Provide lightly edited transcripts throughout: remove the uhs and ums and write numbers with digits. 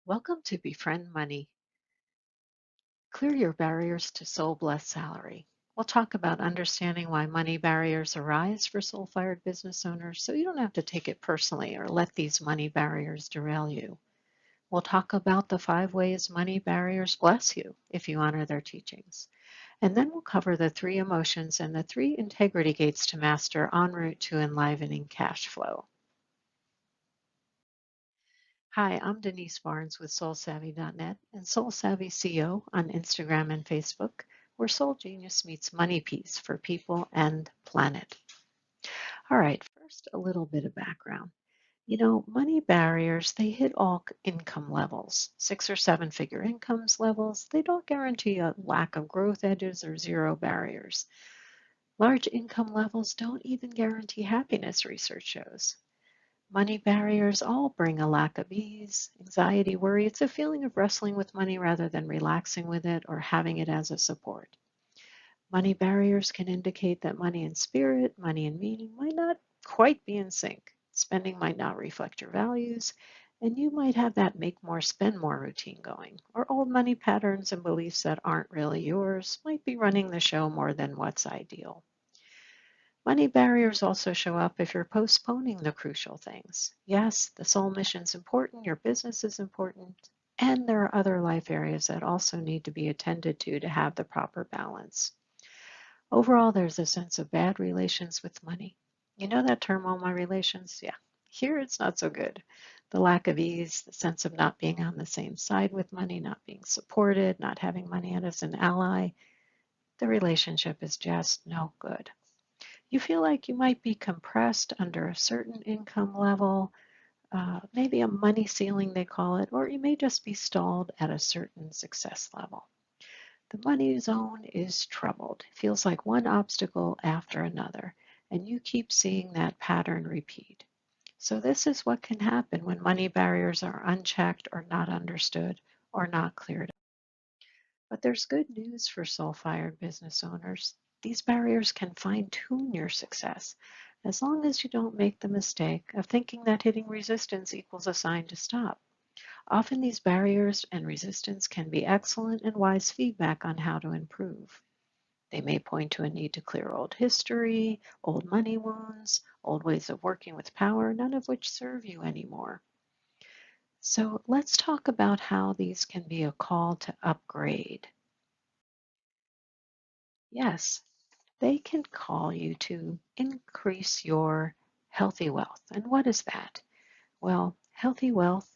Welcome to Befriend Money. Clear your barriers to soul blessed salary. We'll talk about understanding why money barriers arise for soul fired business owners so you don't have to take it personally or let these money barriers derail you. We'll talk about the 5 ways money barriers bless you if you honor their teachings. And then we'll cover the 3 emotions and the 3 integrity gates to master en route to enlivening cash flow. Hi, I'm Denise Barnes with SoulSavvy.net and SoulSavvyCO on Instagram and Facebook, where Soul Genius meets Money Peace for people and planet. All right, first, a little bit of background. Money barriers, they hit all income levels, 6 or 7 figure incomes levels. They don't guarantee a lack of growth edges or zero barriers. Large income levels don't even guarantee happiness, research shows. Money barriers all bring a lack of ease, anxiety, worry. It's a feeling of wrestling with money rather than relaxing with it or having it as a support. Money barriers can indicate that money and spirit, money and meaning might not quite be in sync. Spending might not reflect your values, and you might have that make more, spend more routine going. Or old money patterns and beliefs that aren't really yours might be running the show more than what's ideal. Money barriers also show up if you're postponing the crucial things. Yes, the soul mission's important, your business is important, and there are other life areas that also need to be attended to have the proper balance. Overall, there's a sense of bad relations with money. You know that term, all my relations? Yeah. Here it's not so good. The lack of ease, the sense of not being on the same side with money, not being supported, not having money as an ally, the relationship is just no good. You feel like you might be compressed under a certain income level, maybe a money ceiling, they call it, or you may just be stalled at a certain success level. The money zone is troubled. It feels like one obstacle after another, and you keep seeing that pattern repeat. So, this is what can happen when money barriers are unchecked or not understood or not cleared up. But there's good news for soul fired business owners. These barriers can fine tune your success as long as you don't make the mistake of thinking that hitting resistance equals a sign to stop. Often these barriers and resistance can be excellent and wise feedback on how to improve. They may point to a need to clear old history, old money wounds, old ways of working with power, none of which serve you anymore. So let's talk about how these can be a call to upgrade. Yes, they can call you to increase your healthy wealth. And what is that? Well, healthy wealth,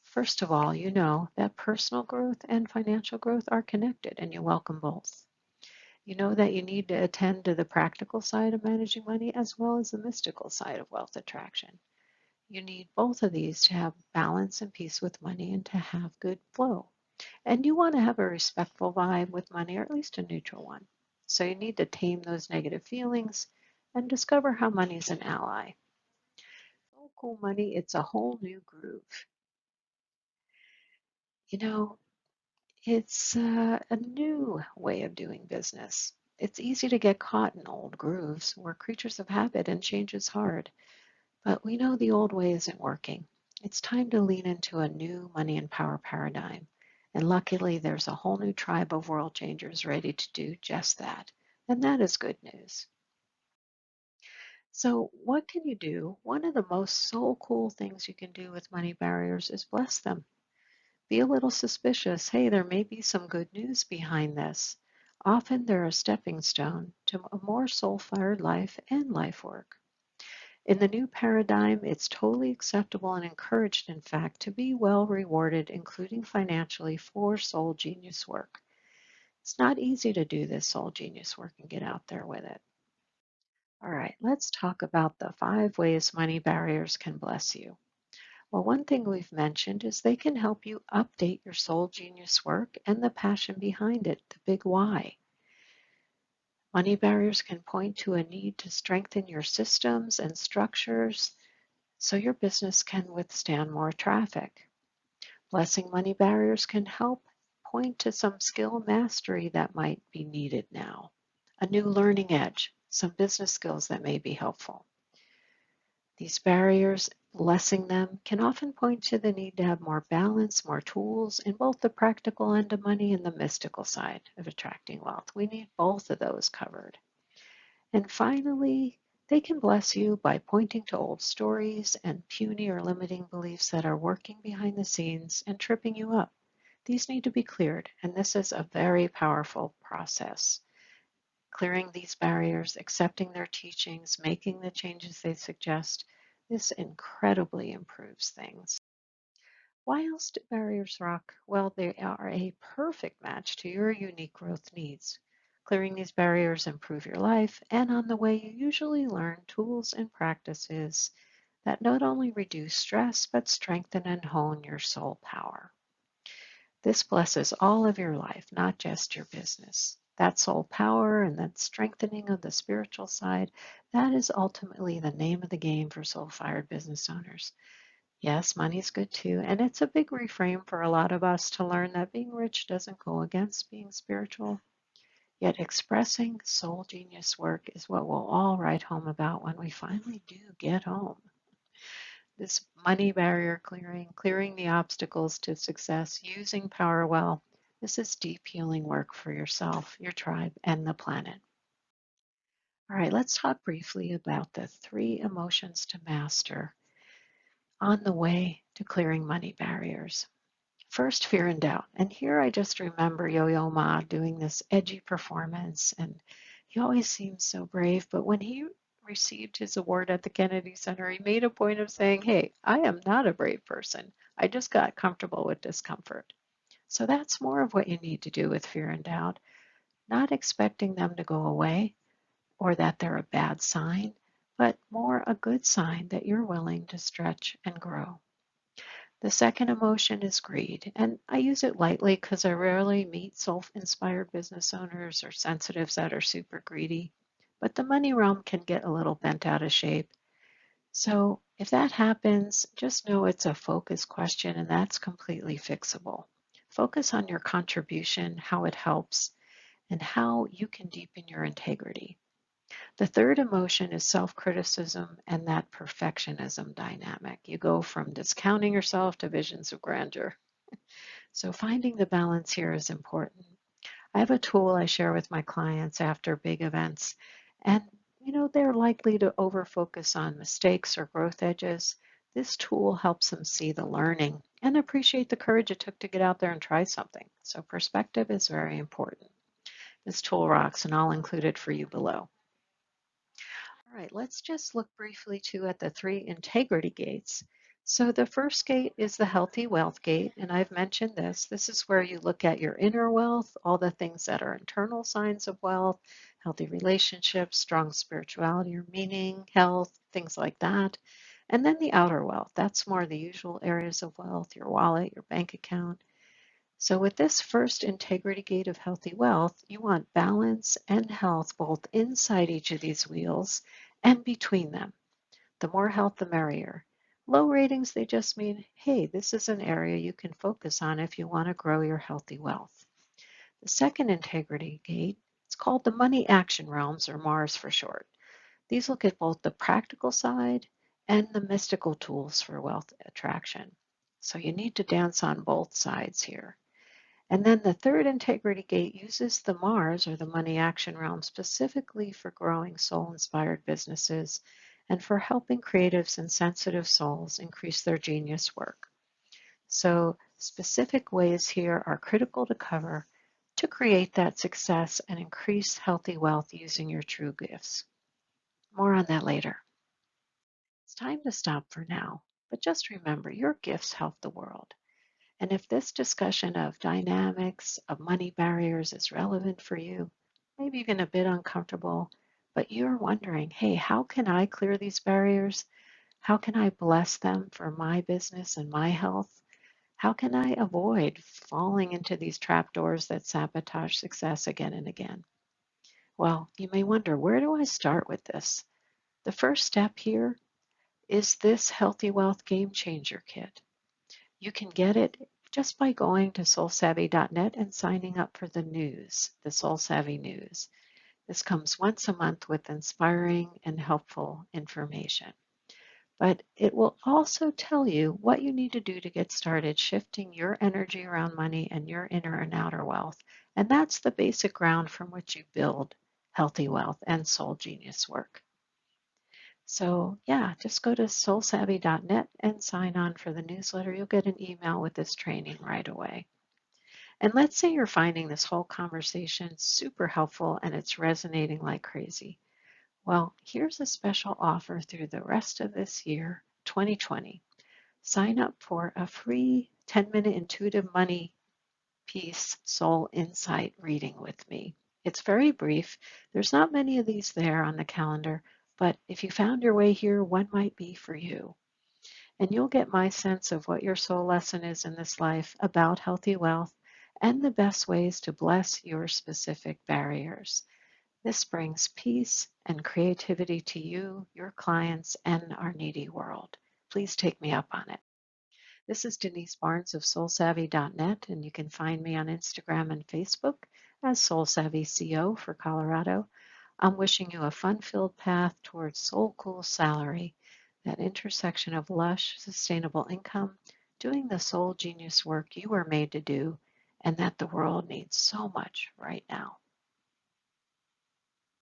first of all, you know that personal growth and financial growth are connected, and you welcome both. You know that you need to attend to the practical side of managing money as well as the mystical side of wealth attraction. You need both of these to have balance and peace with money and to have good flow. And you want to have a respectful vibe with money, or at least a neutral one. So you need to tame those negative feelings and discover how money is an ally. So cool money, it's a whole new groove. You know, it's a new way of doing business. It's easy to get caught in old grooves. We're creatures of habit and change is hard. But we know the old way isn't working. It's time to lean into a new money and power paradigm. And luckily, there's a whole new tribe of world changers ready to do just that. And that is good news. So, what can you do? One of the most soul cool things you can do with money barriers is bless them. Be a little suspicious. Hey, there may be some good news behind this. Often they're a stepping stone to a more soul fired life and life work. In the new paradigm, it's totally acceptable and encouraged, in fact, to be well rewarded, including financially, for soul genius work. It's not easy to do this soul genius work and get out there with it. All right, let's talk about the 5 ways money barriers can bless you. Well, one thing we've mentioned is they can help you update your soul genius work and the passion behind it, the big why. Money barriers can point to a need to strengthen your systems and structures so your business can withstand more traffic. Blessing money barriers can help point to some skill mastery that might be needed now, a new learning edge, some business skills that may be helpful. These barriers Blessing them can often point to the need to have more balance, more tools in both the practical end of money and the mystical side of attracting wealth. We need both of those covered. And finally, they can bless you by pointing to old stories and puny or limiting beliefs that are working behind the scenes and tripping you up. These need to be cleared, and this is a very powerful process. Clearing these barriers, accepting their teachings, making the changes they suggest, this incredibly improves things. Why else do barriers rock? Well, they are a perfect match to your unique growth needs. Clearing these barriers improve your life, and on the way you usually learn tools and practices that not only reduce stress, but strengthen and hone your soul power. This blesses all of your life, not just your business. That soul power and that strengthening of the spiritual side, that is ultimately the name of the game for soul-fired business owners. Yes, money's good too, and it's a big reframe for a lot of us to learn that being rich doesn't go against being spiritual. Yet expressing soul genius work is what we'll all write home about when we finally do get home. This money barrier clearing, clearing the obstacles to success, using power well, this is deep healing work for yourself, your tribe, and the planet. All right, let's talk briefly about the 3 emotions to master on the way to clearing money barriers. First, fear and doubt. And here I just remember Yo-Yo Ma doing this edgy performance, and he always seems so brave. But when he received his award at the Kennedy Center, he made a point of saying, hey, I am not a brave person. I just got comfortable with discomfort. So that's more of what you need to do with fear and doubt, not expecting them to go away or that they're a bad sign, but more a good sign that you're willing to stretch and grow. The second emotion is greed, and I use it lightly because I rarely meet self-inspired business owners or sensitives that are super greedy, but the money realm can get a little bent out of shape. So if that happens, just know it's a focus question and that's completely fixable. Focus on your contribution, how it helps, and how you can deepen your integrity. The third emotion is self-criticism and that perfectionism dynamic. You go from discounting yourself to visions of grandeur. So finding the balance here is important. I have a tool I share with my clients after big events, and they're likely to over-focus on mistakes or growth edges. This tool helps them see the learning and appreciate the courage it took to get out there and try something. So perspective is very important. This tool rocks, and I'll include it for you below. All right, let's just look briefly too at the 3 integrity gates. So the first gate is the healthy wealth gate, and I've mentioned this. This is where you look at your inner wealth, all the things that are internal signs of wealth, healthy relationships, strong spirituality or meaning, health, things like that. And then the outer wealth, that's more the usual areas of wealth, your wallet, your bank account. So with this first integrity gate of healthy wealth, you want balance and health both inside each of these wheels and between them. The more health, the merrier. Low ratings, they just mean, hey, this is an area you can focus on if you want to grow your healthy wealth. The second integrity gate, it's called the money action realms, or Mars for short. These look at both the practical side and the mystical tools for wealth attraction. So you need to dance on both sides here. And then the third integrity gate uses the Mars, or the money action realm, specifically for growing soul-inspired businesses and for helping creatives and sensitive souls increase their genius work. So specific ways here are critical to cover to create that success and increase healthy wealth using your true gifts. More on that later. It's time to stop for now, but just remember your gifts help the world. And if this discussion of dynamics, of money barriers is relevant for you, maybe even a bit uncomfortable, but you're wondering, hey, how can I clear these barriers? How can I bless them for my business and my health? How can I avoid falling into these trapdoors that sabotage success again and again? Well, you may wonder, where do I start with this? The first step here is this Healthy Wealth Game Changer Kit. You can get it just by going to SoulSavvy.net and signing up for the news, the Soul Savvy News. This comes once a month with inspiring and helpful information. but it will also tell you what you need to do to get started shifting your energy around money and your inner and outer wealth. And that's the basic ground from which you build healthy wealth and soul genius work. So yeah, just go to soulsavvy.net and sign on for the newsletter. You'll get an email with this training right away. And let's say you're finding this whole conversation super helpful and it's resonating like crazy. Well, here's a special offer through the rest of this year, 2020. Sign up for a free 10-minute intuitive money peace soul insight reading with me. It's very brief. There's not many of these there on the calendar, but if you found your way here, one might be for you. And you'll get my sense of what your soul lesson is in this life about healthy wealth and the best ways to bless your specific barriers. This brings peace and creativity to you, your clients, and our needy world. Please take me up on it. This is Denise Barnes of SoulSavvy.net, and you can find me on Instagram and Facebook as SoulSavvyCO for Colorado. I'm wishing you a fun-filled path towards soul cool salary, that intersection of lush, sustainable income, doing the soul genius work you were made to do, and that the world needs so much right now.